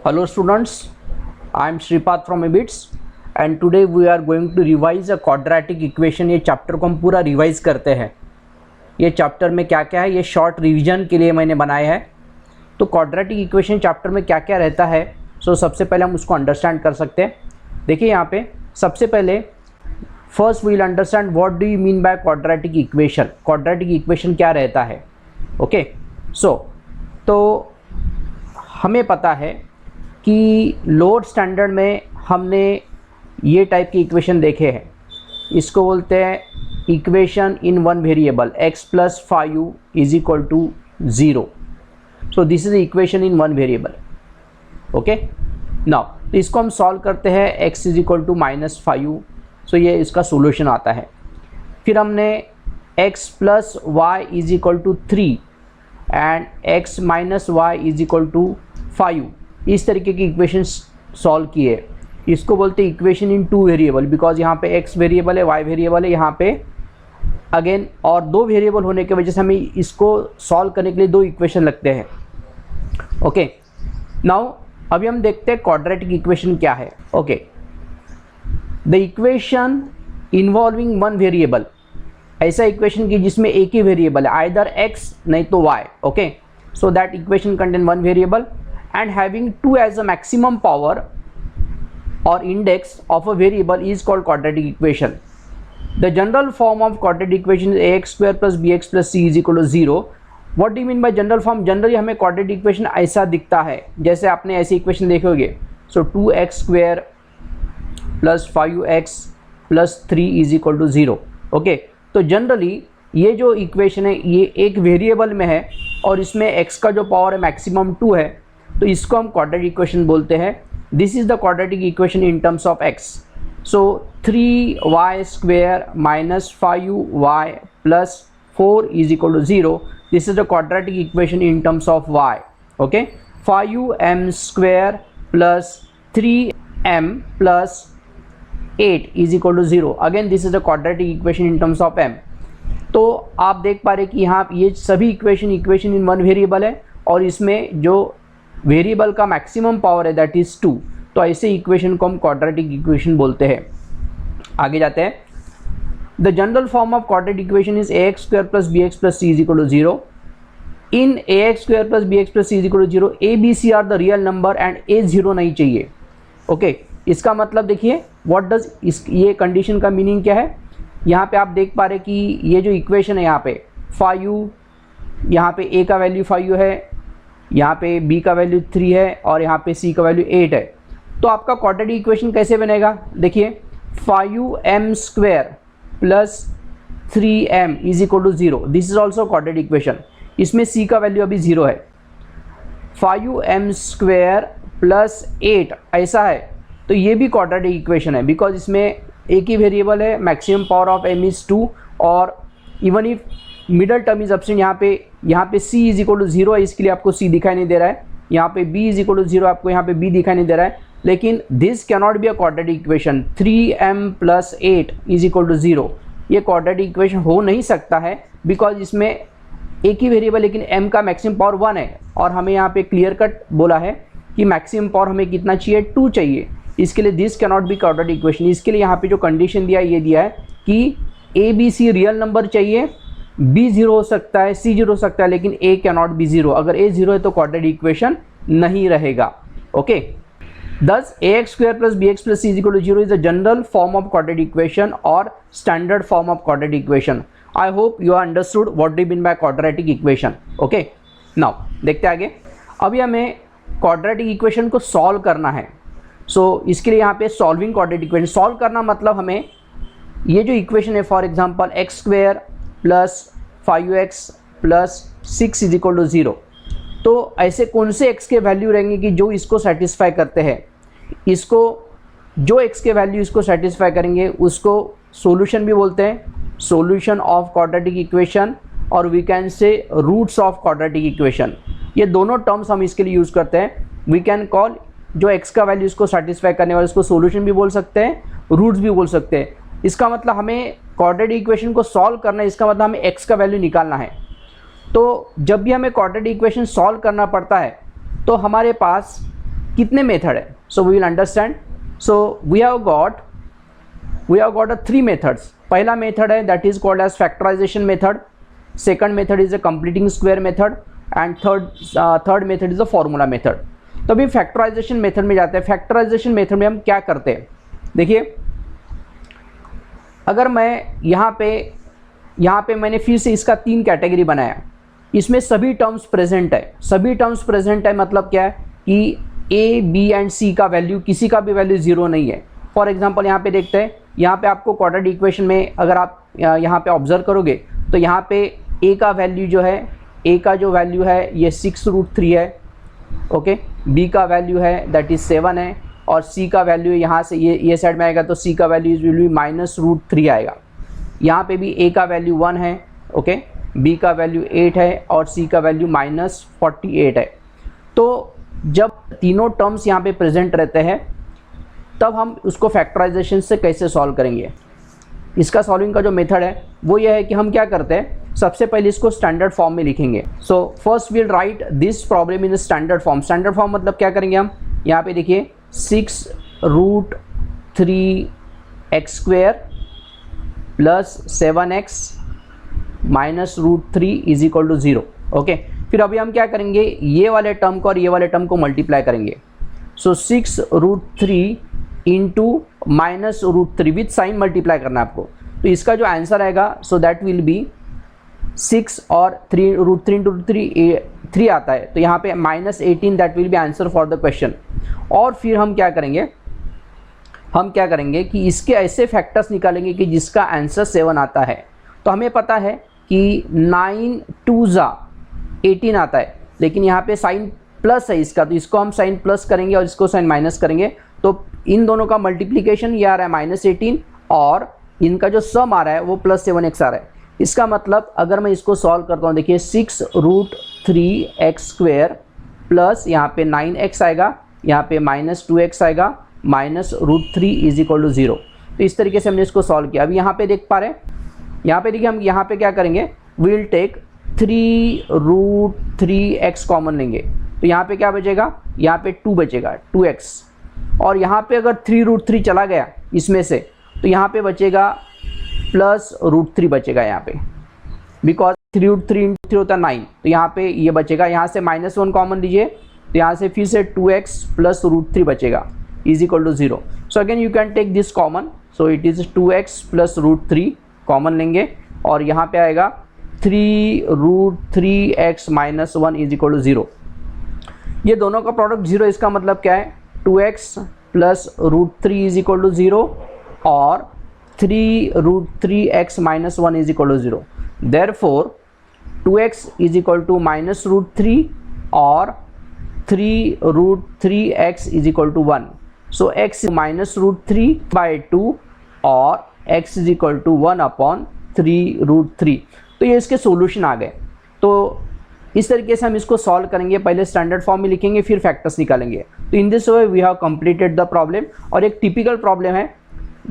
Hello students, I am Shripad from EBITS and today we are going to revise a quadratic equation। ये chapter को हम पूरा revise करते हैं। ये चैप्टर में क्या क्या है ये शॉर्ट रिवीजन के लिए मैंने बनाया है। तो क्वाड्रेटिक इक्वेशन चैप्टर में क्या क्या रहता है सबसे पहले हम उसको अंडरस्टैंड कर सकते हैं। देखिए यहाँ पे सबसे पहले first we will understand what do you mean by quadratic equation. Quadratic equation क्या रहता है। ओके तो हमें पता है कि लोअर स्टैंडर्ड में हमने ये टाइप की इक्वेशन देखे हैं। इसको बोलते हैं equation in one variable x plus 5u is equal to 0। So this is equation in one variable. Okay now तो इसको हम सॉल्व करते हैं x is equal to minus 5u। So ये इसका सोल्यूशन आता है। फिर हमने x plus y is equal to 3 and x minus y is equal to 5, इस तरीके की इक्वेशन सॉल्व किए। इसको बोलते हैं equation in two variable, because यहाँ पे x वेरिएबल है, y वेरिएबल है, यहाँ पे अगेन और दो वेरिएबल होने की वजह से हमें इसको सॉल्व करने के लिए दो इक्वेशन लगते हैं। ओके नाउ अभी हम देखते हैं क्वाड्रेटिक इक्वेशन क्या है। Okay the equation involving one variable, ऐसा इक्वेशन की जिसमें एक ही वेरिएबल है, आइदर x नहीं तो y। Okay so that equation contain one variable and having 2 as a maximum power or index of a variable is called quadratic equation. The general form of quadratic equation is ax square plus bx plus c is equal to 0. What do you mean by general form? Generally हमें quadratic equation ऐसा दिखता है जैसे आपने ऐसी equation देखोगे। So 2x square plus 5x plus 3 is equal to 0. Okay तो generally ये जो इक्वेशन है ये एक वेरिएबल में है और इसमें x का जो पावर है मैक्सिमम 2 है, तो इसको हम क्वाड्रेटिक इक्वेशन बोलते हैं। This is the quadratic equation in terms of x। So 3y square minus 5y plus 4 is equal to 0। This is the quadratic equation in terms of y। Okay 5m square plus 3m plus 8 is equal to 0। Again this is the quadratic equation in terms of m। तो आप देख पा रहे कि यहाँ ये सभी equation in one variable है और इसमें जो वेरिएबल का मैक्सिमम पावर है दैट इज 2। तो ऐसे इक्वेशन को हम क्वाड्रेटिक इक्वेशन बोलते हैं। आगे जाते हैं। The general form of quadratic equation is ax square plus bx plus c is equal to 0। In ax square plus bx plus c is equal to 0 a b c are the real number and a 0 नहीं चाहिए। Okay इसका मतलब देखिए what does ये condition का meaning क्या है। यहाँ पे आप देख पा रहे कि ये जो इक्वेशन है यहाँ पे 5u, यहाँ पे a का वैल्यू 5u है, यहाँ पे b का वैल्यू 3 है और यहाँ पे c का वैल्यू 8 है। तो आपका क्वाड्रेटिक इक्वेशन कैसे बनेगा। देखिए 5m square plus 3m is equal to 0। This is also quadratic equation. इसमें c का वैल्यू अभी 0 है। 5m स्क्वायर प्लस 8 ऐसा है तो ये भी क्वाड्रेटिक इक्वेशन है, बिकॉज इसमें एक ही वेरिएबल है, maximum power of m is 2 और even if middle term is absent. यहाँ पे c इज इक्वल टू 0 है, इसके लिए आपको c दिखाई नहीं दे रहा है। यहाँ पे b इज इक्वल टू 0 आपको यहाँ पे b दिखाई नहीं दे रहा है। लेकिन this cannot be a quadratic equation. 3m plus 8 is equal to 0 ये क्वाड्रेटिक इक्वेशन हो नहीं सकता है, बिकॉज इसमें एक ही वेरिएबल लेकिन m का मैक्सिमम पावर 1 है और हमें यहाँ पे क्लियर कट बोला है कि मैक्सिमम पावर हमें कितना चाहिए 2 चाहिए। इसके लिए this cannot B quadratic equation. इसके लिए यहाँ पे जो कंडीशन दिया है ये दिया है कि a b c real number चाहिए, b 0 हो सकता है, c 0 हो सकता है, लेकिन a कैन नॉट बी 0। अगर a 0 है तो क्वाड्रेटिक इक्वेशन नहीं रहेगा। ओके दस ax square plus bx plus c is equal to 0 is the general form of quadratic equation और standard form of quadratic equation. I hope you are understood what do mean by quadratic equation. Okay now देखते आगे। अभी हमें quadratic equation को solve करना है। इसके लिए यहाँ पे सॉल्विंग क्वाड्रेटिक इक्वेशन सॉल्व करना मतलब हमें ये जो इक्वेशन है for example x square plus 5x plus 6 is equal to 0, तो ऐसे कौन से x के वैल्यू रहेंगे कि जो इसको सेटिस्फाई करते हैं। इसको जो x के वैल्यू इसको सेटिस्फाई करेंगे उसको सॉल्यूशन भी बोलते हैं, सॉल्यूशन ऑफ क्वाड्रेटिक इक्वेशन, और we can say roots of quadratic equation. ये दोनों टर्म्स हम इसके लिए यूज़ करते हैं। वी कैन कॉल जो x का वैल्यू इसको सेटिस्फाई करने वाले इसको सॉल्यूशन भी बोल सकते हैं, रूट्स भी बोल सकते हैं। इसका मतलब हमें क्वाड्रेटिक इक्वेशन को सॉल्व करना है, इसका मतलब हमें x का वैल्यू निकालना है। तो जब भी हमें क्वाड्रेटिक इक्वेशन सॉल्व करना पड़ता है तो हमारे पास कितने मेथड है, so we will understand. So we have got a 3 methods. पहला मेथड है that is called as factorisation method, second method is a completing square method and third method is a formula method. तो अभी factorisation method में जाते हैं. Factorisation method में हम क्या करते हैं, देखिए अगर मैं यहाँ पे मैंने फिर से इसका 3 कैटेगरी बनाया, इसमें सभी टर्म्स प्रेजेंट है. सभी टर्म्स प्रेजेंट है मतलब क्या है कि ए बी एंड सी का वैल्यू, किसी का भी वैल्यू 0 नहीं है. फॉर एग्जांपल यहाँ पे देखते हैं, यहाँ पे आपको क्वाड्रेटिक इक्वेशन में अगर आप यहाँ पे ऑब्जर्व करोगे तो यहाँ पे ए का वैल्यू जो है, ए का जो वैल्यू है ये 6√3 है. ओके, बी का वैल्यू है दैट इज 7 है, और सी का वैल्यू यहाँ से ये साइड में आएगा तो सी का वैल्यू विल बी -√3 आएगा. यहाँ पे भी ए का वैल्यू 1 है, ओके, बी का वैल्यू 8 है और सी का वैल्यू -48 है. तो जब तीनों टर्म्स यहाँ पे प्रेजेंट रहते हैं तब हम उसको फैक्टराइजेशन से कैसे सॉल्व करेंगे. इसका सॉल्विंग का जो मेथड है वो ये है कि हम क्या करते हैं, सबसे पहले इसको स्टैंडर्ड फॉर्म में लिखेंगे. So first we'll write this problem in standard form. Standard form मतलब क्या करेंगे हम, यहाँ पे देखिए 6√3x² plus 7x minus √3 is equal to 0. Okay, फिर अभी हम क्या करेंगे, ये वाले टर्म को और ये वाले टर्म को मल्टीप्लाई करेंगे. सो 6√3 इंटू -√3 विथ साइन मल्टीप्लाई करना है आपको. तो इसका जो आंसर आएगा सो दैट विल बी 6 और 3√3 इंटू 3 आता है, तो यहाँ पे -18 that will B answer for the question. और फिर हम क्या करेंगे कि इसके ऐसे फैक्टर्स निकालेंगे कि जिसका आंसर 7 आता है. तो हमें पता है कि 9 2 18 आता है, लेकिन यहाँ पे साइन प्लस है इसका, तो इसको हम साइन प्लस करेंगे और इसको साइन माइनस करेंगे. तो इन दोनों का मल्टीप्लिकेशन ये आ रहा है -18 और इनका जो सम आ रहा है वो +7x आ रहा है. इसका मतलब अगर मैं इसको सॉल्व करता हूँ, देखिए 6√3x² प्लस यहाँ पे 9x आएगा, यहाँ पे -2x आएगा, -√3 इज इक्वल टू 0. तो इस तरीके से हमने इसको सॉल्व किया. अभी यहाँ पे देख पा रहे हैं, यहाँ पे देखिए हम यहाँ पे क्या करेंगे, विल टेक 3√3x कॉमन लेंगे. तो यहाँ पे क्या बचेगा, यहाँ पे 2 बचेगा 2x, और यहाँ पे अगर 3√3 चला गया इसमें से तो यहाँ पे बचेगा +√3 बचेगा यहाँ पे, बिकॉज 3√3 इंटू 3 होता है 9, तो यहाँ पे ये बचेगा. यहाँ से -1 कॉमन लीजिए तो यहाँ से फिर से 2x प्लस √3 बचेगा is equal to 0. So again you can take this common, so it is 2x plus √3 common लेंगे और यहाँ पे आएगा 3√3x - 1 इज इक्वल टू 0. ये दोनों का प्रोडक्ट 0, इसका मतलब क्या है, 2x plus √3 is equal to 0 और 3√3x - 1 is equal to 0. Therefore 2x is equal to -√3 और 3√3x is equal to 1. So x -√3/2 और x इज इक्वल टू 1/3√3. तो ये इसके सॉल्यूशन आ गए. तो इस तरीके से हम इसको सॉल्व करेंगे. पहले स्टैंडर्ड फॉर्म में लिखेंगे, फिर फैक्टर्स निकालेंगे. तो in this way we have completed the problem. और एक टिपिकल प्रॉब्लम है,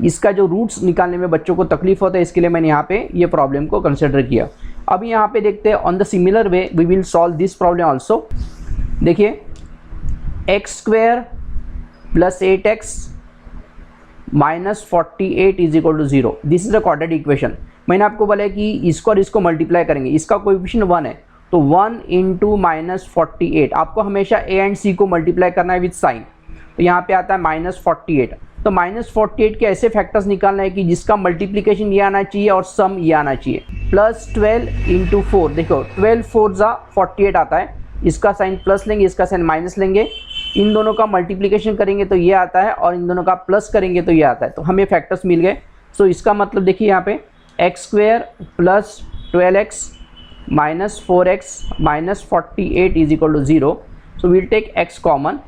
इसका जो रूट्स निकालने में बच्चों को तकलीफ होता है, इसके लिए मैंने यहाँ पे ये प्रॉब्लम को कंसिडर किया. अभी यहाँ पे देखते हैं, on the similar way we will solve this problem also. देखिए x² plus 8x -48 is equal to 0. This is a quadratic equation. मैंने आपको बोला है कि इसको और इसको मल्टीप्लाई करेंगे, इसका कोएफिशिएंट 1 है, तो 1 इंटू -48. आपको हमेशा a एंड c को मल्टीप्लाई करना है विथ साइन. तो यहाँ पे आता है -48. तो -48 के ऐसे फैक्टर्स निकालना है कि जिसका मल्टीप्लिकेशन ये आना चाहिए और सम ये आना चाहिए. +12 इंटू 4, देखो 12 4 48 आता है, इसका साइन प्लस लेंगे, इसका साइन माइनस लेंगे, इन दोनों का मल्टीप्लिकेशन करेंगे तो ये आता है और इन दोनों का प्लस करेंगे तो ये आता है. तो हमें फैक्टर्स मिल गए. सो इसका मतलब देखिए यहाँ पे x² plus 12x minus 4x minus 48 is equal to 0. So we'll take x common,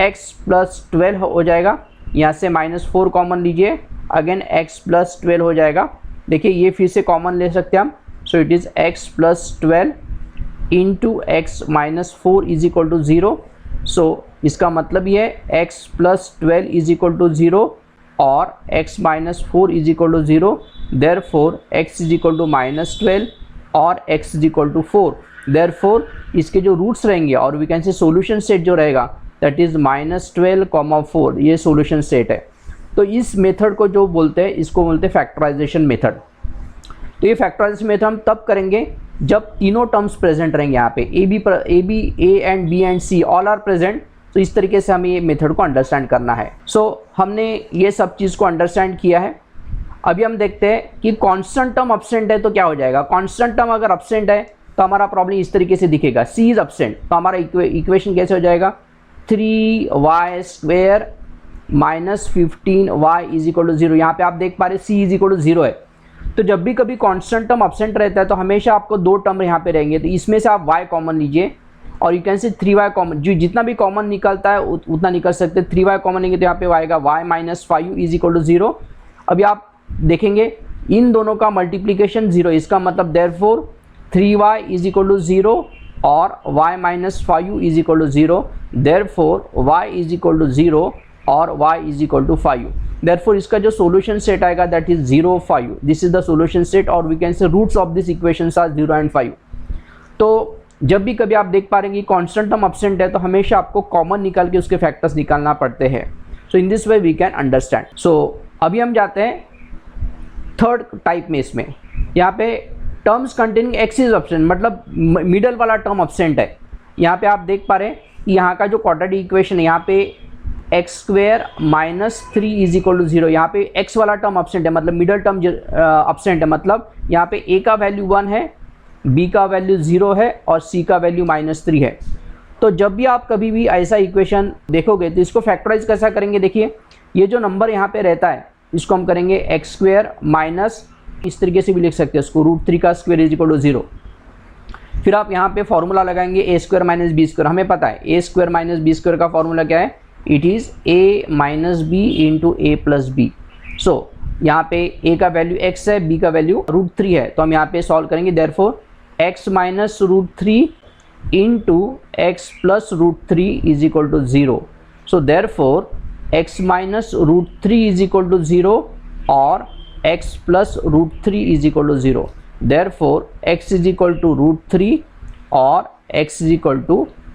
x plus 12 हो जाएगा, यहाँ से -4 कॉमन लीजिए, अगेन x प्लस 12 हो जाएगा. देखिए ये फिर से कॉमन ले सकते हैं हम. So it is x plus 12 into x minus 4 is equal to 0. So इसका मतलब ये x plus 12 is equal to 0 और x minus 4 is equal to 0. Therefore x is equal to -12 और x is equal to 4. Therefore इसके जो roots रहेंगे और we can say solution set जो रहेगा दैट इज -12, 4 ये सॉल्यूशन सेट है। तो इस मेथड को जो बोलते हैं, इसको बोलते हैं फैक्टराइजेशन मेथड। तो ये फैक्टराइजेशन मेथड हम तब करेंगे जब तीनों टर्म्स प्रेजेंट रहेंगे। यहाँ पे A and B and C all are present. तो इस तरीके से हमें ये मेथड को अंडरस्टैंड करना है। हमने ये सब चीज़ को अंडरस्टैंड किया है। अभी हम देखते हैं कि कांस्टेंट टर्म अब्सेंट है तो क्या हो जाएगा। कांस्टेंट टर्म अगर अब्सेंट है तो हमारा प्रॉब्लम इस तरीके से दिखेगा, सी इज अब्सेंट। तो हमारा इक्वेशन कैसे हो जाएगा, 3y² -15y = 0। यहाँ पे आप देख पा रहे c = 0 है। तो जब भी कभी कांस्टेंट टर्म अब्सेंट रहता है तो हमेशा आपको दो टर्म यहाँ पे रहेंगे। तो इसमें से आप y कॉमन लीजिए और you can say 3y common, जो जितना भी कॉमन निकलता है उतना निकल सकते हैं। 3y कॉमन लेंगे तो यहाँ पे आएगा y - 5 = 0। अभी आप देखेंगे इन दोनों का मल्टीप्लीकेशन 0, इसका मतलब देयरफॉर 3y = 0 और y - 5 = 0, देयरफॉर y = 0 और y = 5। देयरफॉर इसका जो सॉल्यूशन सेट आएगा that is 0, 5। This is the solution set और we can say roots of this equations are 0 and 5। तो जब भी कभी आप देख पा रहे हैं कि कांस्टेंट टर्म अब्सेंट है तो हमेशा आपको कॉमन निकाल के उसके फैक्टर्स निकालना पड़ते हैं। So in this way we can understand. So अभी हम जाते हैं थर्ड टाइप में। इसमें यहाँ पे terms containing x is absent, मतलब मिडल वाला टर्म अब्सेंट है। यहाँ पे आप देख पा रहे हैं कि यहाँ का जो क्वाड्रेटिक इक्वेशन है, यहाँ पे x² - 3 = 0। यहाँ पे x वाला टर्म अब्सेंट है, मतलब मिडल टर्म अब्सेंट है। मतलब यहाँ पे a का वैल्यू 1 है, b का वैल्यू 0 है और c का वैल्यू -3 है। तो जब भी आप कभी भी ऐसा इक्वेशन देखोगे तो इसको फैक्टराइज कैसा करेंगे, देखिए ये जो नंबर यहाँ पे रहता है इसको हम करेंगे x² माइनस, इस तरीके से भी लिख सकते हैं इसको, √3 का स्क्वायर = 0। फिर आप यहाँ पे फॉर्मूला लगाएंगे a² - b²। हमें पता है a² - b² का फॉर्मूला क्या है, it is a - b × a + b। सो यहाँ पे a का वैल्यू x है, b का वैल्यू √3 है। तो हम यहाँ पे सॉल्व करेंगे, therefore x - √3 × x + √3 = 0। So therefore x - √3 = 0 और x + √3 = 0। देयरफॉर x = √3 और x =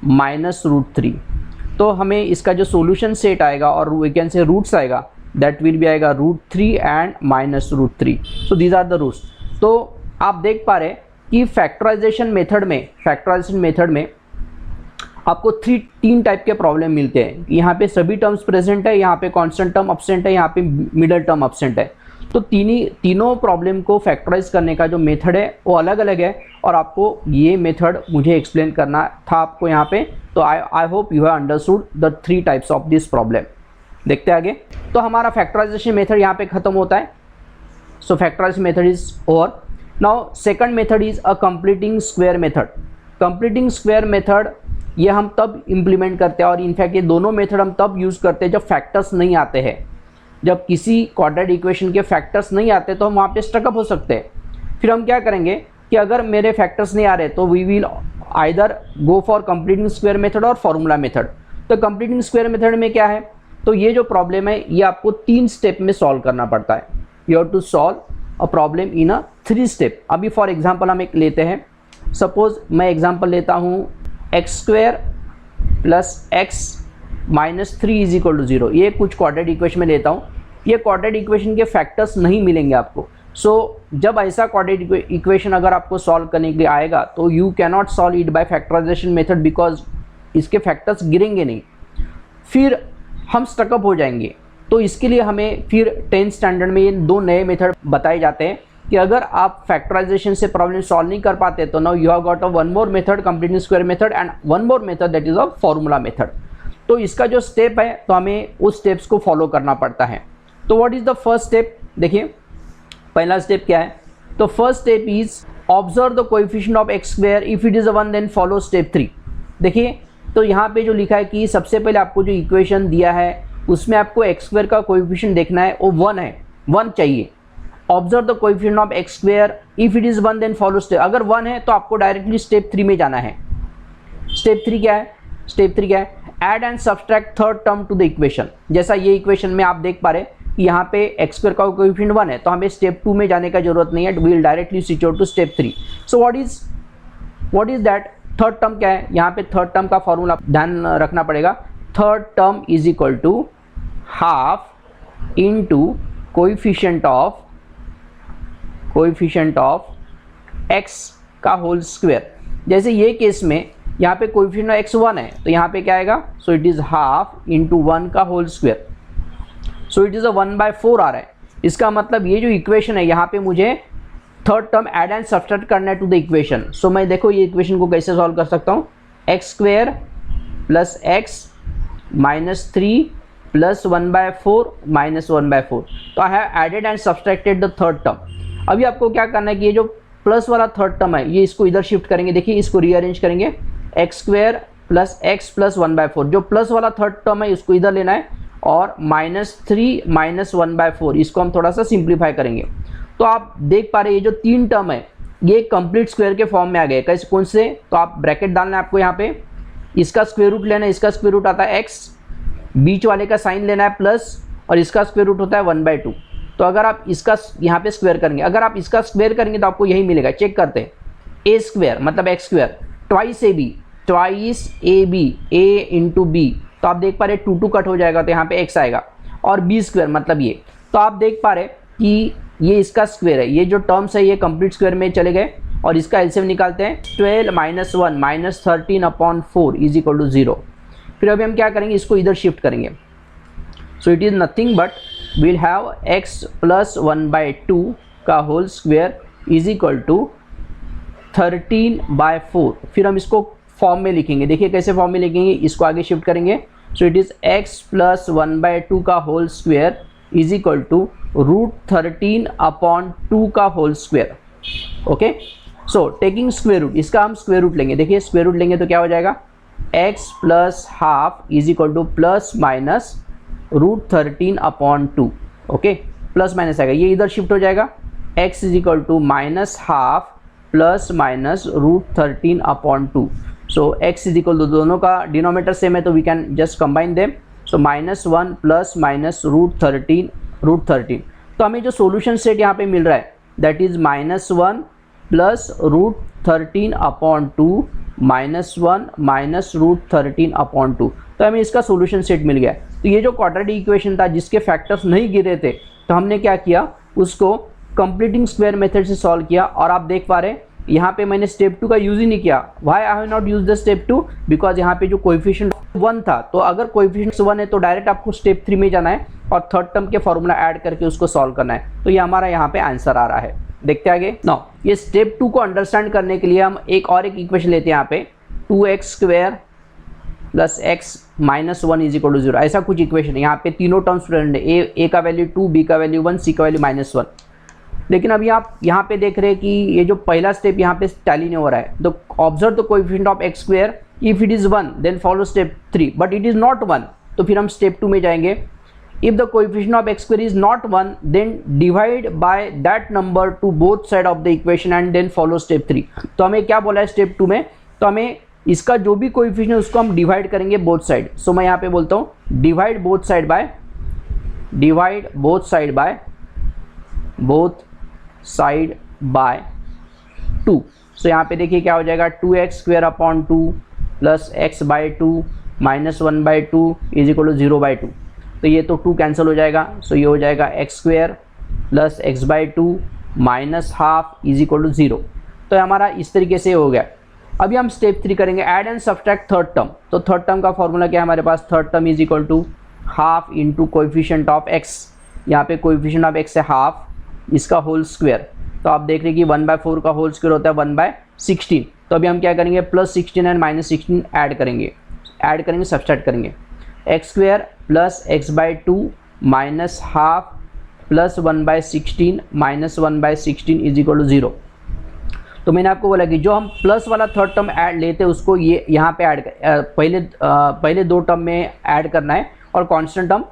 -√3। तो हमें इसका जो सॉल्यूशन सेट आएगा और वी कैन से रूट्स आएगा दैट विल भी आएगा √3 and -√3। So these are the roots. तो आप देख पा रहे कि फैक्टराइजेशन मेथड में आपको तीन टाइप के प्रॉब्लम मिलते हैं। यहाँ पे सभी टर्म्स प्रेजेंट है, यहाँ पे कांस्टेंट टर्म अब्सेंट है, यहाँ पे मिडल टर्म अब्सेंट है। तो तीनों प्रॉब्लम को फैक्टराइज करने का जो मेथड है वो अलग अलग है और आपको ये मेथड मुझे एक्सप्लेन करना था आपको यहाँ पे। तो आई hope you have understood the 3 types of this problem. देखते हैं आगे। तो हमारा फैक्टराइजेशन मेथड यहाँ पे खत्म होता है। So factorization method is over. Now second method is a completing square method. Completing square method ये हम तब इम्प्लीमेंट करते हैं और इनफैक्ट ये दोनों मेथड हम तब यूज़ करते हैं जब फैक्टर्स नहीं आते हैं। जब किसी क्वाड्रेटिक इक्वेशन के फैक्टर्स नहीं आते तो हम वहाँ पे स्टकअप हो सकते हैं। फिर हम क्या करेंगे कि अगर मेरे फैक्टर्स नहीं आ रहे तो we will either go for completing square method और फॉर्मूला मेथड। तो कंप्लीटिंग स्क्वायर मेथड में क्या है, तो ये जो प्रॉब्लम है ये आपको 3 स्टेप में सॉल्व करना पड़ता है। You have to solve a problem in a 3 step. अभी फॉर एग्जांपल हम एक लेते हैं, सपोज मैं एग्जांपल लेता हूँ x² + x - 3 = 0। ये कुछ क्वाड्रेटिक इक्वेशन में लेता हूँ। ये क्वाड्रेटिक इक्वेशन के फैक्टर्स नहीं मिलेंगे आपको। सो जब ऐसा क्वाड्रेटिक इक्वेशन अगर आपको सॉल्व करने के लिए आएगा तो you can not solve it by factorisation method because इसके फैक्टर्स गिरेंगे नहीं, फिर हम स्टकअप हो जाएंगे। तो इसके लिए हमें फिर 10th स्टैंडर्ड में ये 2 नए मेथड बताए जाते हैं कि अगर आप फैक्टराइजेशन से प्रॉब्लम सॉल्व नहीं कर पाते तो now you have got a one more method, completing square method, and one more method that is a formula method. तो इसका जो स्टेप है तो हमें उस स्टेप्स को फॉलो करना पड़ता है। तो what is the first step, देखिए पहला स्टेप क्या है। तो first step is observe the coefficient of x² if it is 1 then follow step 3। देखिए तो यहाँ पे जो लिखा है कि सबसे पहले आपको जो इक्वेशन दिया है उसमें आपको x² का कोएफिशिएंट देखना है, वो 1 है, 1 चाहिए। Observe the coefficient of x² if it is 1 then follow step. अगर 1 है तो आपको डायरेक्टली स्टेप 3 में जाना है। स्टेप 3 क्या है, स्टेप 3 क्या है, add and subtract third term to the equation. जैसा ये इक्वेशन में आप देख पा रहे कि यहाँ पे x² का कोएफिशिएंट 1 है तो हमें स्टेप 2 में जाने का जरूरत नहीं है, we will directly switch over to step 3। So what is that third term क्या है, यहाँ पे थर्ड टर्म का फॉर्मूला ध्यान रखना पड़ेगा। Third term is equal to half into coefficient of x का होल स्क्वायर। जैसे ये केस में यहाँ पे कोएफिशिएंट ऑफ x 1 है, तो यहाँ पे क्या आएगा, so it is half into 1 का whole square, so it is a 1/4 आ रहा है। इसका मतलब ये जो इक्वेशन है यहाँ पे मुझे third term add and subtract करना है टू द इक्वेशन। सो मैं देखो ये इक्वेशन को कैसे सॉल्व कर सकता हूँ, x square plus x minus 3 plus 1/4 minus 1/4। तो I have added and subtracted the third term. अभी आपको क्या करना है कि ये जो प्लस वाला थर्ड टर्म है ये इसको इधर शिफ्ट करेंगे। देखिए इसको रीअरेंज करेंगे, x square plus x plus 1/4, जो प्लस वाला थर्ड टर्म है इसको इधर लेना है, और -3 माइनस 1/4 इसको हम थोड़ा सा सिंप्लीफाई करेंगे। तो आप देख पा रहे हैं ये जो 3 टर्म है ये कंप्लीट स्क्वायर के फॉर्म में आ गए। कैसे, कौन से, तो आप ब्रैकेट डालना है आपको, यहाँ पे इसका स्क्वायर रूट लेना है, इसका स्क्वायर रूट आता है x, बीच वाले का साइन लेना है प्लस, और इसका स्क्वायर रूट होता है 1/2। तो अगर आप इसका यहाँ पे स्क्वायर करेंगे, अगर आप इसका स्क्वायर करेंगे तो आपको यही मिलेगा। चेक करते हैं, ए स्क्वायर मतलब x square twice a b a into b, तो आप देख पा रहे 2 कट हो जाएगा तो यहाँ पे x आएगा, और बी स्क्वायर मतलब ये। तो आप देख पा रहे कि ये इसका स्क्वायर है, ये जो टर्म्स है ये कंप्लीट स्क्वायर में चले गए, और इसका एलसीएम निकालते हैं, 12 - 1 माइनस 13/4 इज इक्वल टू 0। फिर अभी हम क्या करेंगे, इसको इधर शिफ्ट करेंगे। So it is nothing but will have x plus 1/2 का whole square is equal to 13/4। फिर हम इसको फॉर्म में लिखेंगे, देखिए कैसे फॉर्म में लिखेंगे, इसको आगे शिफ्ट करेंगे। So it is x plus 1/2 का whole square is equal to √13/2 का whole square. Okay, so taking square root, इसका हम स्क्वायर रूट लेंगे। देखिए स्क्वायर रूट लेंगे तो क्या हो जाएगा, x plus half is equal to plus minus √13/2। Okay, plus minus आएगा, ये इधर शिफ्ट हो जाएगा, x is equal to minus half plus minus √13/2। So x is equal to, दोनों का डिनोमिनेटर सेम है तो we can just combine them. So -1 plus minus √13। तो हमें जो सोल्यूशन सेट यहाँ पे मिल रहा है दैट इज -1 प्लस √13/2 -1 माइनस √13/2। तो हमें इसका सोल्यूशन सेट मिल गया। तो ये जो क्वाड्रेटिक इक्वेशन था जिसके फैक्टर्स नहीं गिरे थे, तो हमने क्या किया, उसको कंप्लीटिंग स्क्वायर मेथड से सॉल्व किया। और आप देख पा रहे हैं यहाँ पे मैंने स्टेप 2 का यूज ही नहीं किया। Why I have not use the step 2, because यहाँ पे जो कोएफिशिएंट 1 था, तो अगर कोएफिशिएंट 1 है तो डायरेक्ट आपको स्टेप 3 में जाना है और थर्ड टर्म के फॉर्मूला ऐड करके उसको सॉल्व करना है। तो ये हमारा यहाँ पे आंसर आ रहा है। देखते आगे। नाउ ये स्टेप 2 को अंडरस्टैंड करने के लिए हम एक इक्वेशन लेते हैं यहाँ पे, 2x² plus x minus 1 is equal to 0। ऐसा कुछ इक्वेशन है, यहाँ पे तीनों टर्म्स प्रेजेंट है, a का वैल्यू 2, b का वैल्यू 1, c का वैल्यू -1। लेकिन अभी आप यहाँ पे देख रहे हैं कि ये जो पहला स्टेप यहाँ पे टैली नहीं हो रहा है। तो observe the coefficient of x², if it is 1 then follow step 3, but it is not 1, तो फिर हम स्टेप 2 में जाएंगे। If the coefficient of x² is not 1 then divide by that number to both side of the equation and then follow step 3। तो हमें क्या बोला है स्टेप 2 में, तो हमें इसका जो भी कोएफिशिएंट है उसको हम डिवाइड करेंगे बोथ साइड। सो मैं यहाँ पे बोलता हूँ divide both side by both side by 2। सो यहाँ पे देखिए क्या हो जाएगा, 2x² plus x/2 minus 1/2 is equal to 0/2। तो ये तो 2 कैंसिल हो जाएगा। सो ये हो जाएगा x² plus x/2 minus half is equal to 0। तो हमारा इस तरीके से हो गया। अभी हम स्टेप 3 करेंगे, add and subtract third term. तो थर्ड टर्म का फॉर्मूला क्या है हमारे पास, third term is equal to half into coefficient of x। यहाँ पे कोएफिशिएंट ऑफ x है हाफ, इसका होल स्क्वायर। तो आप देख रहे हैं कि 1/4 का होल स्क्वायर होता है 1/16। तो अभी हम क्या करेंगे, +16 एंड -16 ऐड करेंगे सब्सट्रैक्ट करेंगे। x² plus x/2 minus half plus 1/16 minus 1/16 is equal to 0। तो मैंने आपको बोला कि जो हम प्लस वाला थर्ड टर्म ऐड लेते हैं उसको ये यहाँ पे ऐड पहले 2 टर्म में ऐड करना है और कांस्टेंट टर्म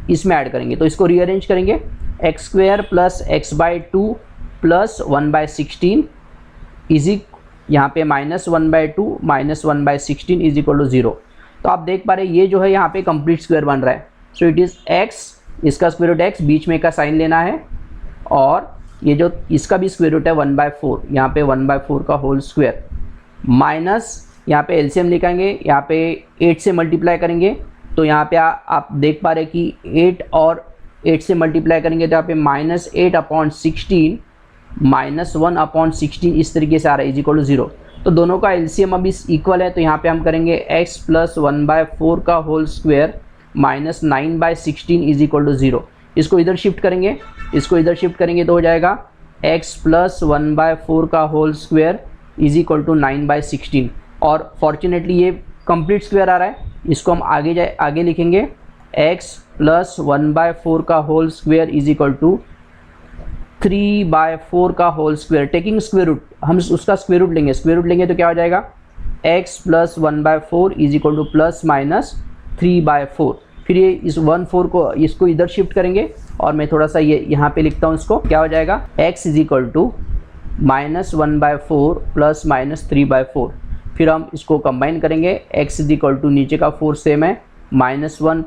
इसमें ऐड करेंगे। तो इसको रीअरेंज करेंगे, x² plus x/2 plus 1/16 is यहाँ पे -1/2 माइनस 1/16 इज इक्वल टू 0। तो आप देख पा रहे हैं ये जो है यहाँ पे कंप्लीट स्क्वायर बन रहा है। सो इट इज़ x, इसका स्क्वायर रूट x, बीच में का साइन लेना है, और ये जो इसका भी स्क्वायर रूट है 1/4, यहाँ पे 1/4 का होल स्क्वायर, माइनस यहाँ पे एलसीएम लिखेंगे, यहाँ पे 8 से मल्टीप्लाई करेंगे तो यहाँ पे आप देख पा रहे कि 8 और 8 से मल्टीप्लाई करेंगे तो यहाँ पे -8/16 -1/16 इस तरीके से आ रहा है इज इक्वल टू 0। तो दोनों का एलसीएम अभी इक्वल है, तो यहाँ पे हम करेंगे x + 1/4 का whole square -9/16 is equal to 0। इसको इधर शिफ्ट करेंगे, तो हो जाएगा x + 1/4 का whole square is equal to 9/16। और फॉर्चुनेटली ये कंप्लीट स्क्वायर आ रहा है, इसको हम आगे लिखेंगे x + 1/4 का whole square is equal to 3/4 का whole square taking square root. हम उसका स्क्वायर रूट लेंगे तो क्या हो जाएगा x + 1/4 इज इक्वल टू ±3/4। फिर ये इस 1/4 को इसको इधर शिफ्ट करेंगे और मैं थोड़ा सा ये यहाँ पे लिखता हूँ, इसको क्या हो जाएगा x इज इक्वल टू -1/4 ± 3/4। फिर हम इसको कंबाइन करेंगे, x इज इक्वल टू नीचे का 4 सेम है -1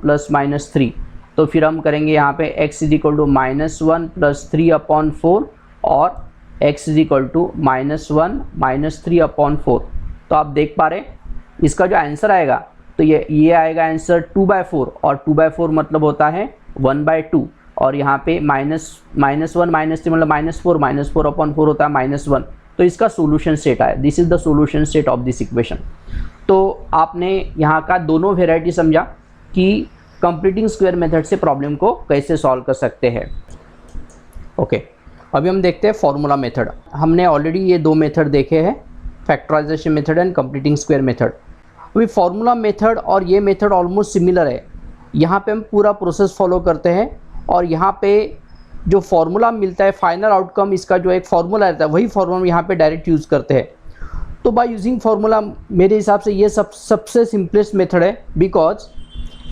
± 3। तो फिर हम करेंगे यहाँ पे x इज इक्वल टू -1 + 3/4 और x इज इक्वल टू -1 - 3/4। तो आप देख पा रहे इसका जो आंसर आएगा तो ये आएगा आंसर 2/4 और 2/4 मतलब होता है 1/2 और यहाँ पे -1 - 3 मतलब -4 4/4 होता है -1। तो इसका सोल्यूशन सेट आया, this is the solution set of this equation. तो आपने यहाँ का दोनों वेराइटी समझा कि कंप्लीटिंग स्क्वायर मेथड से प्रॉब्लम को कैसे सॉल्व कर सकते हैं। ओके, अभी हम देखते हैं फॉर्मूला मेथड। हमने ऑलरेडी ये दो मेथड देखे हैं, factorisation method and completing square method. अभी फॉर्मूला मेथड और ये मेथड ऑलमोस्ट सिमिलर है। यहाँ पे हम पूरा प्रोसेस फॉलो करते हैं और यहाँ पे जो फॉर्मूला मिलता है फाइनल आउटकम, इसका जो एक फार्मूला रहता है वही फार्मूला यहाँ पे डायरेक्ट यूज़ करते हैं। तो बाय यूजिंग फार्मूला मेरे हिसाब से ये सबसे सिंपलेस्ट मेथड है, बिकॉज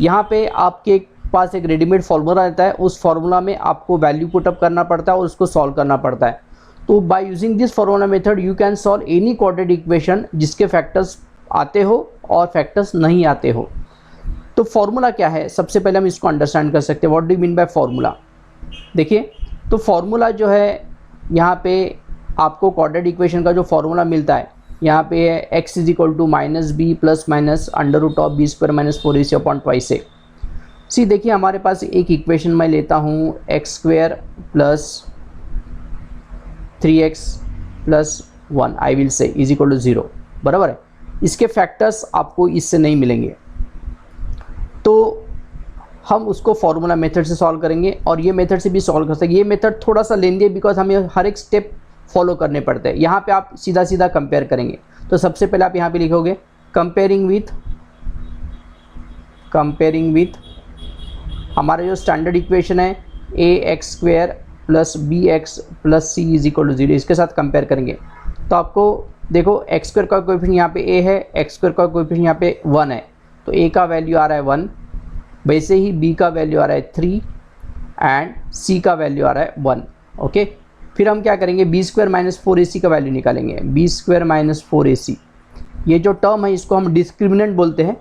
यहाँ पे आपके पास एक रेडीमेड फार्मूला रहता है, उस फार्मूला में आपको वैल्यू पुटअप करना पड़ता है और उसको सॉल्व करना पड़ता है। तो by using this formula method you can solve any quadratic equation जिसके फैक्टर्स आते हो और फैक्टर्स नहीं आते हो। तो फार्मूला क्या है, सबसे पहले हम इसको अंडरस्टैंड कर सकते हैं। What do you mean bye formula? देखिए, तो फार्मूला जो है यहाँ पे आपको क्वाड्रेटिक इक्वेशन का जो फार्मूला मिलता है यहाँ पे है x is equal to -b ± (b² - 4ac/2a)। See देखिए, हमारे पास एक इक्वेशन मैं लेता हूँ x² + 3x + 1 I will say is equal to 0, बराबर है। इसके फैक्टर्स आपको इससे नहीं मिलेंगे, तो हम उसको फार्मूला मेथड से सॉल्व करेंगे और ये मेथड से भी सॉल्व कर सकते हैं। ये मेथड थोड़ा सा लेंदी है बिकॉज हमें हर एक स्टेप फॉलो करने पड़ते हैं। यहाँ पे आप सीधा सीधा कंपेयर करेंगे, तो सबसे पहले आप यहाँ पे लिखोगे कंपेयरिंग विथ हमारा जो स्टैंडर्ड इक्वेशन है ax² + bx + c is equal to 0, इसके साथ कंपेयर करेंगे। तो आपको देखो x² का कोएफिशिएंट यहाँ पे a है, x² का कोएफिशिएंट यहाँ पे 1 है, तो a का वैल्यू आ रहा है 1, वैसे ही b का वैल्यू आ रहा है 3 एंड c का वैल्यू आ रहा है 1। ओके, फिर हम क्या करेंगे b² - 4ac का वैल्यू निकालेंगे। b² - 4ac, ये जो टर्म है इसको हम डिस्क्रिमिनेंट बोलते हैं,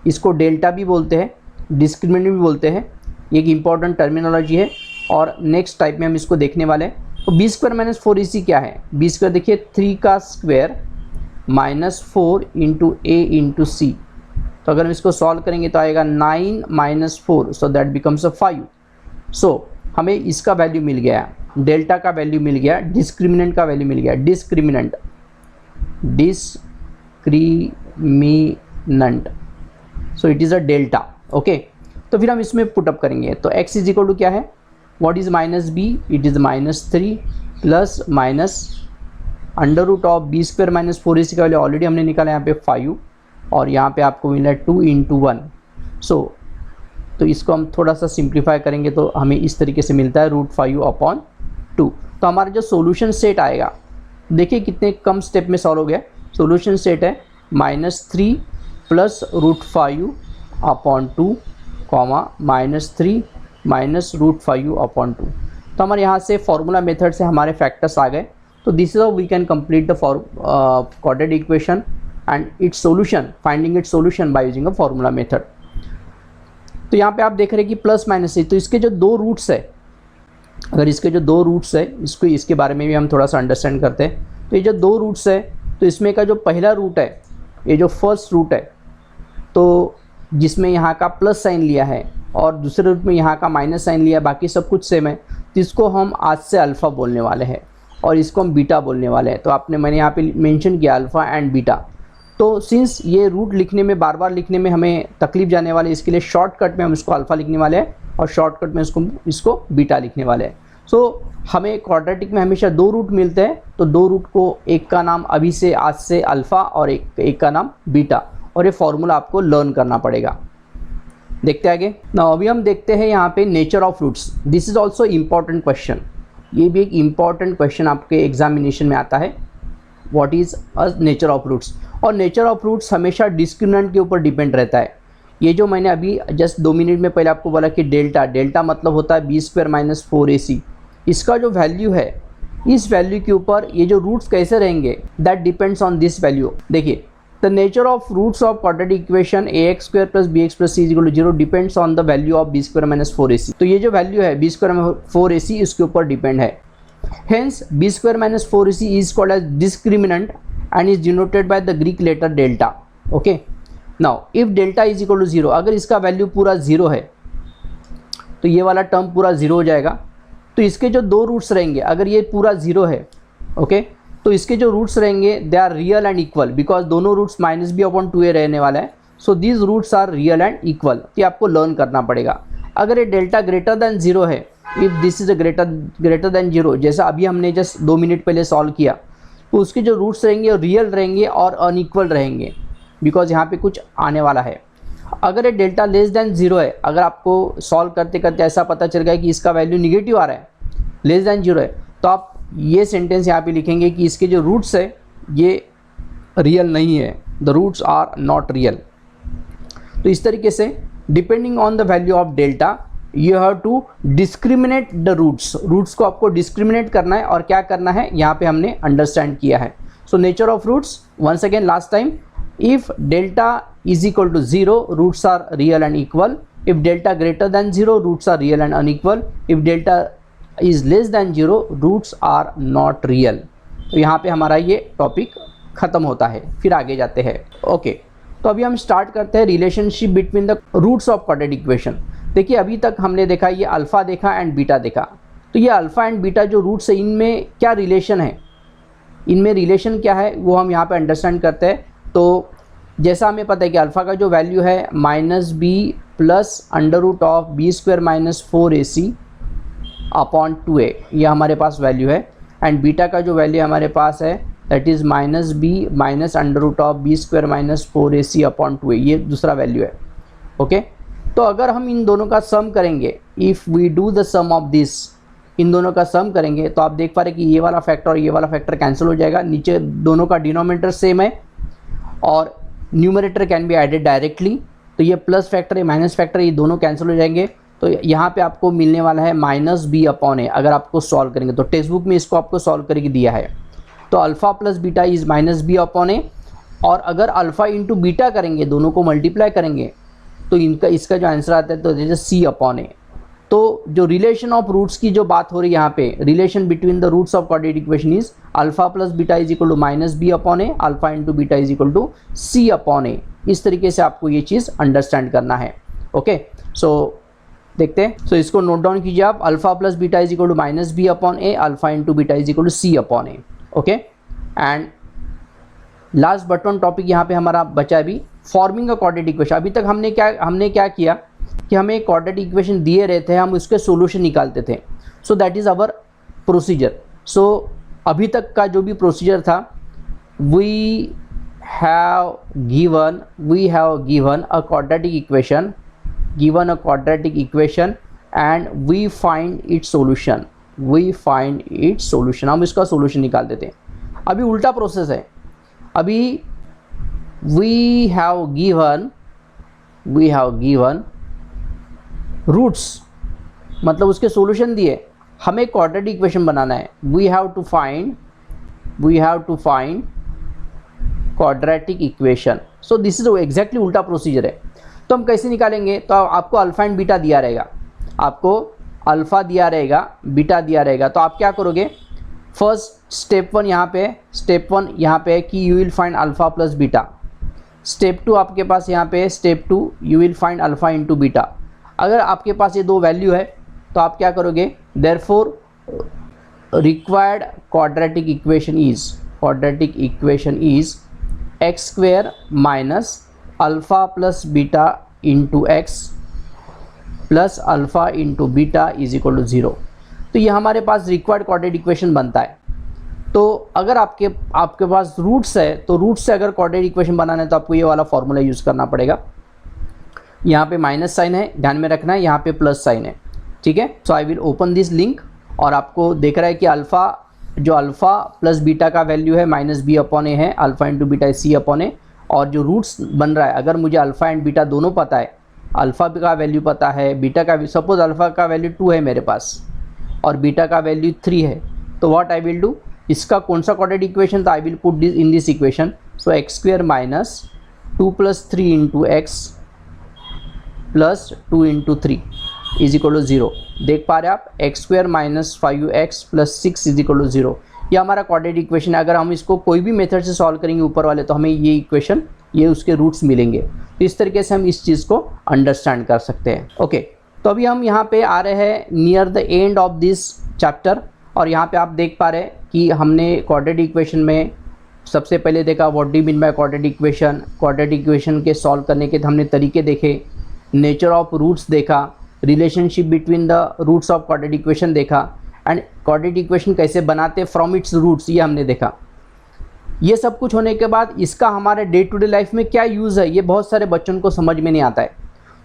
इसको डेल्टा भी बोलते हैं, डिस्क्रिमिनेंट भी बोलते हैं। ये एक इंपॉर्टेंट टर्मिनोलॉजी है और नेक्स्ट टाइप में हम इसको देखने वाले हैं। तो b² - 4ac क्या है? b² देखिए 3 का स्क्वायर -4 × a × c। तो अगर हम इसको सॉल्व करेंगे तो आएगा 9 - 4, सो दैट बिकम्स 5। सो हमें इसका वैल्यू मिल गया, डेल्टा का वैल्यू मिल गया, डिस्क्रिमिनेंट का वैल्यू मिल गया। Discriminant so it is a delta. Okay, तो फिर हम इसमें पुटअप करेंगे। तो x इज इक्वल टू क्या है, what is -b? It is -3 plus (√b² - 4ac का वैल्यू ऑलरेडी हमने निकाला यहाँ पे 5 और यहाँ पे आपको मिला 2 × 1। सो तो इसको हम थोड़ा सा सिंप्लीफाई करेंगे तो हमें इस तरीके से मिलता है √5/2। तो हमारा जो सोल्यूशन सेट आएगा, देखिए कितने कम स्टेप में सॉल्व हो गया। सोल्यूशन सेट है -3 + √5/2, -3 - √5/2। तो हमारे यहाँ से फार्मूला मेथड से हमारे फैक्टर्स आ गए। तो this is how we can complete the quadratic equation and its solution, finding its solution by using a formula method. तो यहाँ पे आप देख रहे हैं कि प्लस माइनस है, तो इसके जो दो रूट्स है, अगर इसके जो दो रूट्स है इसके बारे में भी हम थोड़ा सा अंडरस्टैंड करते हैं। तो ये जो दो रूट्स है, तो इसमें का जो पहला रूट है, ये जो फर्स्ट रूट है, तो जिसमें यहाँ का प्लस साइन लिया है और दूसरे रूट में यहाँ का माइनस साइन लिया, बाकी सब कुछ सेम है, तो इसको हम आज से अल्फ़ा बोलने वाले हैं और इसको हम बीटा बोलने वाले हैं। तो मैंने यहाँ पे मेंशन किया अल्फ़ा एंड बीटा। तो सिंस ये रूट लिखने में बार बार लिखने में हमें तकलीफ जाने वाले, इसके लिए शॉर्टकट में हम इसको अल्फ़ा लिखने वाले हैं और शॉर्टकट में इसको बीटा लिखने वाले हैं। सो हमें क्वाड्रेटिक में हमेशा 2 रूट मिलते हैं, तो 2 रूट को एक का नाम अभी से आज से अल्फ़ा और एक का नाम बीटा, और ये फॉर्मूला आपको लर्न करना पड़ेगा। देखते आगे ना। अभी हम देखते हैं यहाँ पे nature of roots. This is also important question, ये भी एक इम्पॉर्टेंट क्वेश्चन आपके एग्जामिनेशन में आता है। What is a nature of roots? और नेचर ऑफ रूट्स हमेशा डिस्क्रिमिनेंट के ऊपर डिपेंड रहता है। ये जो मैंने अभी जस्ट 2 मिनट में पहले आपको बोला कि डेल्टा मतलब होता है b² - 4ac, इसका जो वैल्यू है, इस वैल्यू के ऊपर ये जो रूट्स कैसे रहेंगे, that depends on this value. देखिए, the nature of roots of quadratic equation ax² + bx + c = 0 depends on the value of b² - 4ac। तो ये जो वैल्यू है b² - 4ac इसके ऊपर डिपेंड है। Hence b² - 4ac is called as discriminant and is denoted by the Greek letter delta. Okay. Now if delta is equal to 0, अगर इसका value पूरा 0 है तो ये वाला टर्म पूरा 0 हो जाएगा। तो इसके जो 2 रूट्स रहेंगे, अगर ये पूरा 0 है, ओके, तो इसके जो रूट्स रहेंगे they are real and equal, because दोनों रूट्स -b/2a रहने वाला है। So these roots are real and equal. ये आपको लर्न करना पड़ेगा। अगर ये डेल्टा ग्रेटर देन 0 है, if this is a greater than 0, जैसा अभी हमने जस्ट 2 मिनट पहले सॉल्व किया, तो उसके जो रूट्स रहेंगे रियल रहेंगे और अनइक्वल रहेंगे, बिकॉज यहाँ पे कुछ आने वाला है। अगर ये डेल्टा लेस देन 0 है, अगर आपको सॉल्व करते करते ऐसा पता चल गया कि इसका वैल्यू निगेटिव आ रहा है, लेस देन 0 है, तो आप ये सेंटेंस यहाँ पे लिखेंगे कि इसके जो रूट्स है ये रियल नहीं है, the roots are not real. तो इस तरीके से depending on the value of delta you have to discriminate the roots को आपको डिस्क्रिमिनेट करना है, और क्या करना है यहाँ पे हमने अंडरस्टैंड किया है। So nature of roots, once again last time, if delta is equal to 0 roots are real and equal, if delta greater than 0 roots are real and unequal, if delta is less than 0 roots are not real. तो यहाँ पे हमारा ये topic ख़त्म होता है। फिर आगे जाते हैं। ओके, तो अभी हम स्टार्ट करते हैं relationship between the roots of quadratic equation. देखिए, अभी तक हमने देखा ये अल्फ़ा देखा एंड बीटा देखा। तो ये अल्फ़ा एंड बीटा जो रूट्स है, इनमें क्या रिलेशन है, इनमें रिलेशन क्या है वो हम यहाँ पे अंडरस्टैंड करते हैं। तो जैसा हमें पता है कि अल्फ़ा का जो वैल्यू है -b + √b² - 4ac/2a, ये हमारे पास वैल्यू है। एंड बीटा का जो वैल्यू हमारे पास है that is -b - √b² - 4ac/2a, ये दूसरा वैल्यू है। ओके, तो अगर हम इन दोनों का सम करेंगे, if we do the sum of this, इन दोनों का सम करेंगे, तो आप देख पा रहे कि ये वाला फैक्टर और ये वाला फैक्टर कैंसिल हो जाएगा। नीचे दोनों का डिनोमिनेटर सेम है और numerator can be added directly. तो ये प्लस फैक्टर, ये माइनस फैक्टर, ये दोनों कैंसिल हो जाएंगे। तो यहाँ पे आपको मिलने वाला है -b/a। अगर आपको सॉल्व करेंगे तो टेक्स्ट बुक में इसको आपको सॉल्व करके दिया है। तो alpha plus beta is -b/a, और अगर अल्फ़ा इंटू बीटा करेंगे, दोनों को मल्टीप्लाई करेंगे, तो इसका जो आंसर आता है तो जैसे c/a। तो जो रिलेशन ऑफ रूट्स की जो बात हो रही है यहाँ पे, relation between the roots of quadratic equation is alpha plus beta is equal to -b/a, alpha into beta is equal to c/a। इस तरीके से आपको ये चीज़ अंडरस्टैंड करना है। ओके, सो देखते हैं। सो इसको नोट डाउन कीजिए आप, alpha plus beta is equal to -b/a, alpha into beta is equal to c/a। Okay, and last but one topic यहाँ पे हमारा बचा अभी, फॉर्मिंग अ क्वाड्रेटिक इक्वेशन। अभी तक हमने क्या किया कि हमें एक क्वाड्रेटिक इक्वेशन दिए रहते हैं, हम उसके सॉल्यूशन निकालते थे। So that is our procedure. So अभी तक का जो भी प्रोसीजर था, we have given a quadratic equation and we find its solution. हम इसका सॉल्यूशन निकाल देते हैं। अभी उल्टा प्रोसेस है। अभी वी हैव गिवन रूट्स, मतलब उसके सॉल्यूशन दिए, हमें क्वाड्रेटिक इक्वेशन बनाना है। We have to find quadratic equation. So this is exactly उल्टा प्रोसीजर है। तो हम कैसे निकालेंगे? तो आपको अल्फ़ा एंड बीटा दिया रहेगा, आपको अल्फ़ा दिया रहेगा, बीटा दिया रहेगा। तो आप क्या करोगे? फर्स्ट स्टेप वन यहाँ पे है कि you will find alpha plus beta. Step 2 आपके पास यहाँ पे step 2 you will find alpha into beta. अगर आपके पास ये दो वैल्यू है तो आप क्या करोगे, therefore required quadratic equation is x square minus alpha plus beta into x plus alpha into beta is equal to 0। तो ये हमारे पास रिक्वायर्ड क्वाड्रेटिक इक्वेशन बनता है। तो अगर आपके पास रूट्स है तो रूट से अगर क्वाड्रेटिक इक्वेशन बनाना है तो आपको ये वाला फॉर्मूला यूज़ करना पड़ेगा। यहाँ पे माइनस साइन है, ध्यान में रखना है, यहाँ पे प्लस साइन है, ठीक है। So I will open this link और आपको देख रहा है कि अल्फ़ा प्लस बीटा का वैल्यू है माइनस बी अपॉन ए है, alpha into beta C upon A, और जो रूट्स बन रहा है अगर मुझे अल्फ़ा एंड बीटा दोनों पता है, अल्फ़ा का वैल्यू पता है, बीटा का, सपोज अल्फ़ा का वैल्यू 2 है मेरे पास और बीटा का वैल्यू 3 है, तो व्हाट आई विल डू, इसका कौन सा क्वाड्रेटिक इक्वेशन, तो I will put this in this equation. So x square minus 2 plus 3 into x plus 2 into 3 is equal to 0। देख पा रहे हैं आप, x square minus 5x plus 6 is equal to 0। ये हमारा क्वाड्रेटिक इक्वेशन है। अगर हम इसको कोई भी मेथड से सॉल्व करेंगे ऊपर वाले तो हमें ये इक्वेशन, ये उसके रूट्स मिलेंगे। तो इस तरीके से हम इस चीज़ को अंडरस्टैंड कर सकते हैं। ओके, तो अभी हम यहाँ पे आ रहे हैं near the end of this chapter, और यहाँ पे आप देख पा रहे हैं कि हमने क्वाड्रेटिक इक्वेशन में सबसे पहले देखा what do mean by quadratic equation, quadratic equation के सॉल्व करने के हमने तरीके देखे, नेचर ऑफ रूट्स देखा, relationship between the roots of quadratic equation देखा, एंड क्वाड्रेटिक इक्वेशन कैसे बनाते फ्रॉम इट्स रूट्स ये हमने देखा। ये सब कुछ होने के बाद इसका हमारे डे टू डे लाइफ में क्या यूज़ है, ये बहुत सारे बच्चों को समझ में नहीं आता है।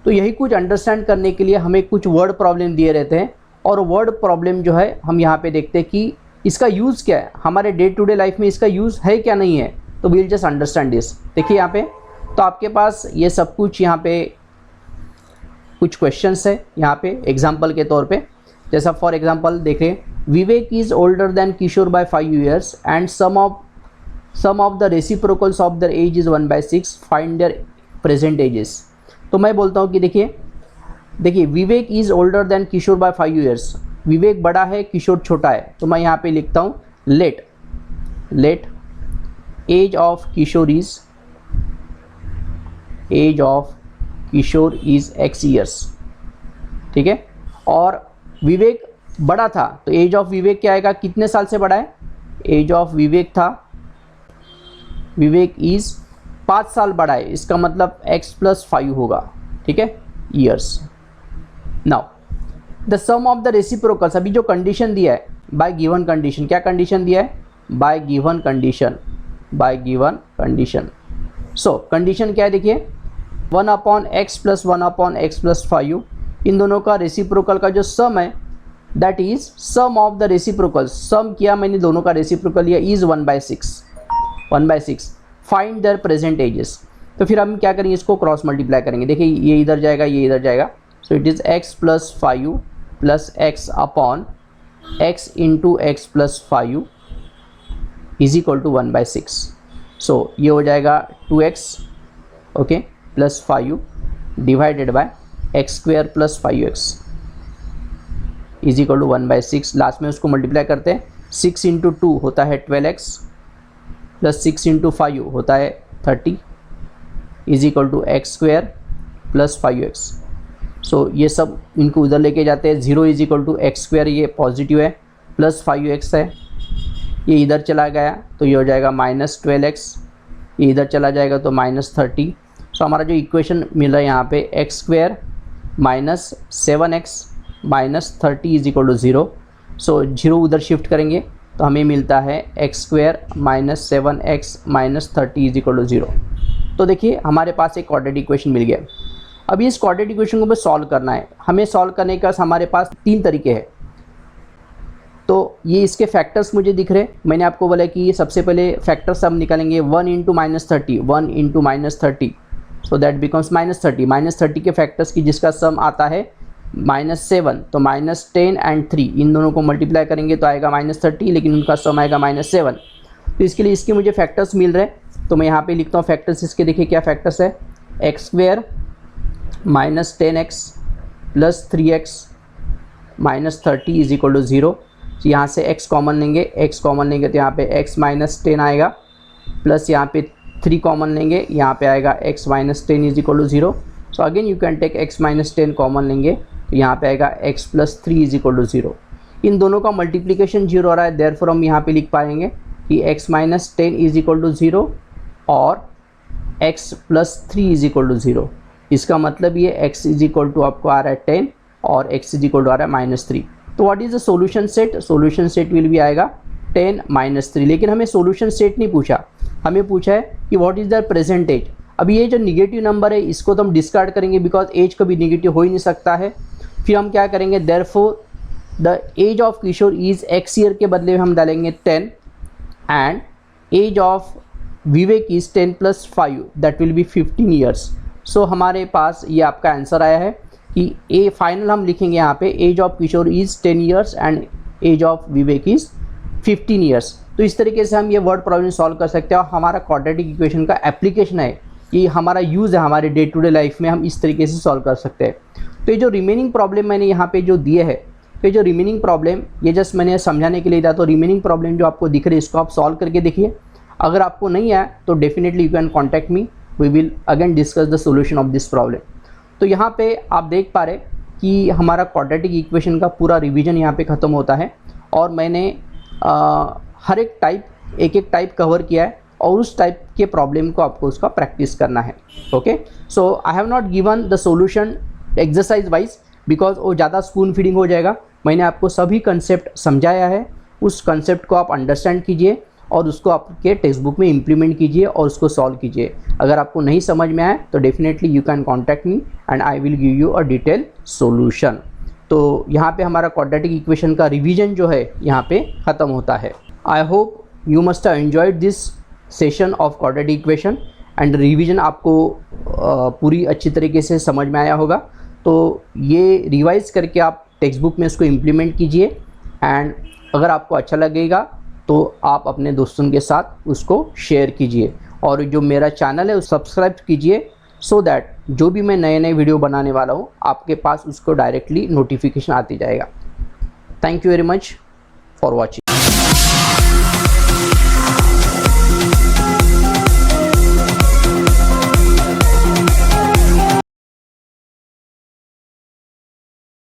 तो यही कुछ अंडरस्टैंड करने के लिए हमें कुछ वर्ड प्रॉब्लम दिए रहते हैं, और वर्ड प्रॉब्लम जो है हम यहाँ पे देखते हैं कि इसका यूज़ क्या है, हमारे डे टू डे लाइफ में इसका यूज़ है क्या नहीं है। तो वील जस्ट अंडरस्टैंड दिस। देखिए यहाँ पे, तो आपके पास ये सब कुछ यहाँ पे कुछ क्वेश्चंस है यहाँ पे एग्जाम्पल के तौर पे। जैसा फॉर एग्जाम्पल देखें, Vivek is older than Kishore by 5 years and sum of the reciprocals of their age is 1/6, find their present ages. तो मैं बोलता हूँ कि देखिए Vivek is older than Kishore by 5 years, Vivek बड़ा है, किशोर छोटा है। तो मैं यहाँ पे लिखता हूँ let age of Kishore is x years, ठीक है। और विवेक बड़ा था तो एज ऑफ विवेक क्या आएगा, कितने साल से बड़ा है, एज ऑफ विवेक इज़ 5 साल बड़ा है, इसका मतलब x + 5 होगा, ठीक है, years. Now the sum of the reciprocals, अभी जो कंडीशन दिया है बाय गिवन कंडीशन, क्या कंडीशन दिया है, by given condition. So condition क्या है, देखिए 1/x + 1/x + 5, इन दोनों का रेसिप्रोकल का जो सम है that is sum of the reciprocals, sum किया मैंने दोनों का रेसिप्रोकल लिया, is 1/6। Find their present ages. तो फिर हम क्या करेंगे, इसको क्रॉस मल्टीप्लाई करेंगे। देखिए ये इधर जाएगा, ये इधर जाएगा, so it is x + 5 + x upon x into x + 5 is equal to 1/6। So ये हो जाएगा 2x, okay, plus 5 divided by x square plus 5x is equal to 1/6। Last में उसको मल्टीप्लाई करते हैं, 6 इंटू 2 होता है 12x प्लस 6 इंटू 5 होता है 30 is equal to x square plus 5x। So ये सब इनको उधर लेके जाते हैं, 0 is equal to x square, ये पॉजिटिव है, प्लस 5x है, ये इधर चला गया तो ये हो जाएगा -12x, ये इधर चला जाएगा तो -30। सो हमारा जो इक्वेशन मिल रहा है यहाँ पे x square -7x -30 is equal to 0। So 0 उधर शिफ्ट करेंगे तो हमें मिलता है x square -7x -30 is equal to 0। तो देखिए हमारे पास एक क्वाड्रेटिक इक्वेशन मिल गया। अभी इस क्वाड्रेटिक इक्वेशन को हमें सॉल्व करना है। हमें सॉल्व करने का हमारे पास 3 तरीके हैं। तो ये इसके फैक्टर्स मुझे दिख रहे हैं। मैंने आपको बोला कि सबसे पहले फैक्टर्स हम निकालेंगे 1 इंटू -30, सो दैट बिकम्स -30 के फैक्टर्स की जिसका सम आता है -7, तो -10 एंड 3 इन दोनों को मल्टीप्लाई करेंगे तो आएगा -30, लेकिन उनका सम आएगा -7। तो इसके लिए इसके मुझे फैक्टर्स मिल रहे हैं, तो मैं यहाँ पे लिखता हूँ फैक्टर्स इसके। देखिए क्या फैक्टर्स है, x square -10x plus 3x -30 is equal to 0। यहाँ से x कॉमन लेंगे तो यहाँ पे x -10 आएगा, प्लस यहाँ पे 3 कॉमन लेंगे, यहाँ पे आएगा x minus 10 is equal to 0। So again you can take x minus 10 common लेंगे तो यहाँ पे आएगा x plus 3 is equal to 0। इन दोनों का मल्टीप्लिकेशन 0 हो रहा है, देयरफॉर हम यहाँ पे लिख पाएंगे कि x minus 10 is equal to 0 और x plus 3 is equal to 0। इसका मतलब ये x इज इक्वल टू आपको आ रहा है 10 और x इज इक्वल टू आ रहा है माइनस 3। तो what is the solution set? Solution set will भी आएगा 10 माइनस 3। लेकिन हमें सॉल्यूशन सेट नहीं पूछा, हमें पूछा है कि what is the present age. अभी ये जो निगेटिव नंबर है इसको तो हम डिस्कार्ड करेंगे बिकॉज एज कभी निगेटिव हो ही नहीं सकता है। फिर हम क्या करेंगे, therefore the age of Kishore is x year के बदले में हम डालेंगे 10 and age of Vivek is 10 plus 5 that will be 15 years. So हमारे पास ये आपका आंसर आया है कि ए फाइनल हम लिखेंगे यहाँ पे age of Kishore is 10 years and age of Vivek is 15 years. तो इस तरीके से हम ये वर्ड प्रॉब्लम सॉल्व कर सकते हैं और हमारा क्वाड्रेटिक इक्वेशन का एप्लीकेशन है, ये हमारा यूज़ है हमारे डे टू डे लाइफ में, हम इस तरीके से सॉल्व कर सकते हैं। तो ये जो रिमेनिंग प्रॉब्लम मैंने यहाँ पे जो दिए है, तो ये जो रिमेनिंग प्रॉब्लम ये जस्ट मैंने समझाने के लिए दिया। तो रिमेनिंग प्रॉब्लम जो आपको दिख रही है इसको आप सॉल्व करके देखिए। अगर आपको नहीं आया तो definitely you can contact me, we will again discuss the solution of this problem. तो यहाँ पे आप देख पा रहे कि हमारा क्वाड्रेटिक इक्वेशन का पूरा रिवीजन यहाँ पे ख़त्म होता है और मैंने हर एक टाइप एक टाइप कवर किया है और उस टाइप के प्रॉब्लम को आपको उसका प्रैक्टिस करना है। Okay, so I have not given the solution exercise wise because वो ज़्यादा स्पून फीडिंग हो जाएगा। मैंने आपको सभी कंसेप्ट समझाया है, उस कंसेप्ट को आप अंडरस्टैंड कीजिए और उसको आपके टेक्स्ट बुक में इम्प्लीमेंट कीजिए और उसको सॉल्व कीजिए। अगर आपको नहीं समझ में आए तो definitely you can contact me and I will give you a detail solution. तो यहाँ पे हमारा क्वाड्रेटिक इक्वेशन का रिवीजन जो है यहाँ पे ख़त्म होता है। आई hope you must have enjoyed this session of quadratic equation and revision आपको पूरी अच्छी तरीके से समझ में आया होगा। तो ये रिवाइज करके आप टेक्स्ट बुक में इसको इम्प्लीमेंट कीजिए एंड अगर आपको अच्छा लगेगा तो आप अपने दोस्तों के साथ उसको शेयर कीजिए और जो मेरा चैनल है उसे सब्सक्राइब कीजिए सो दैट जो भी मैं नए नए वीडियो बनाने वाला हूँ आपके पास उसको डायरेक्टली नोटिफिकेशन आती जाएगा। Thank you very much for watching.